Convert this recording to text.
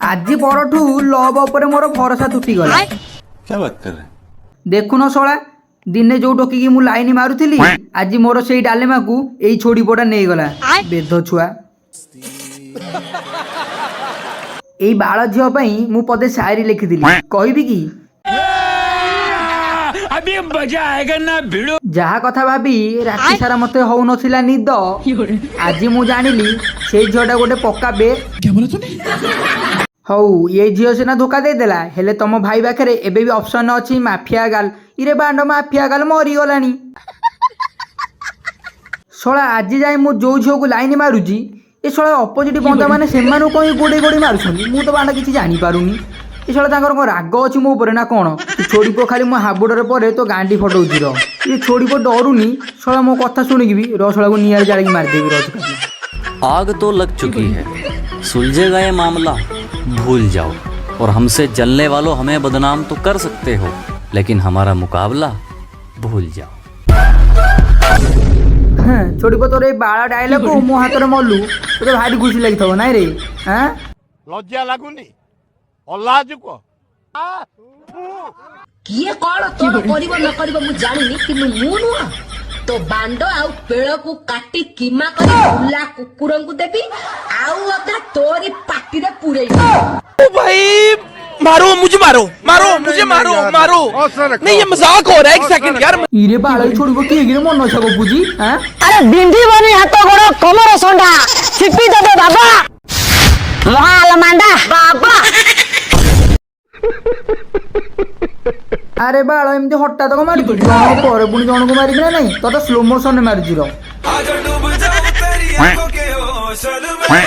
आज परठू लव उपर मोर भरोसा तुटी गला। क्या बात कर रहे हैं? देखुन शला दिने जो टोकी मु लाइन मारुथिली आज मोर से डालेमा को एई छोड़ी पोटा नहीं गला बेध छुआ। एई बाळ झियो पई मु पदे शायरी लिखिथिली कहबी की अभी मजा आएगा ना भिड़ो। जहा कथा भाबी राति सारा मते हो नथिला निद आज मु जानिली से झियोटा गोटे पक्का बे। क्या बोला तूने? हऊ ये झियो सिना धोखा दे देला हेले तम भाई पाखरे एबे भी ऑप्शन अछि माफिया गाल। इरे बांड माफिया गाल मरी गलानी। शला आज जाए मु जो झियो को लाइन मारुजी ए शला अपोजिट बंदा माने सेमानु कोई गोडे गोडे मारुछन मु तो बांडा किछि जानि पारुनी। ए शला तांकर को राग अछि मो ऊपर ना कोन छोड़ी पो खाली मो हाबुडरे परे तो गांडी फटौची रो ये छोड़ी पो डरुनी शला मो कथा सुनिकी भी रसला को नियर जाळी मार देबी रस। आग तो लग चुकी है, सुलझेगा ये मामला भूल जाओ। और हमसे जलने वालों हमें बदनाम तो कर सकते हो लेकिन हमारा मुकाबला भूल जाओ। छोड़ी पो तोरे बाळा डायलॉग को मो हाथ रे मल्लू तो भारी खुशी लागिथबो नाइ रे। हां लज्जा लागुनी अल्लाजुको किए कौन तोर करिवो न करिवो मु जानिनी किनु मु नुआ तो बांडो आउ पेड़ को काटी कीमा करी बुला कुकुरन को देबी आउ अदा तोरी पाटी रे पुरेई। ओ भाई मारो मुझे मारो मारो मुझे मारो मारो नहीं ये मजाक हो रहा है। एक सेकंड यार इरे बाळा छोड़बो की गिरे मन छ बुझी। हां अरे बिंदी बनी हाथ गोड़ कमर सोंडा छिपी दे दे बाबा महाल मांडा बाबा। अरे बाळ एमती हट्टा तो मारि जण पर पुनी जण को मारि ना नहीं तो स्लो मोशन में मारि जिरो। आज डूब जाओ तेरी आंखों के ओशन में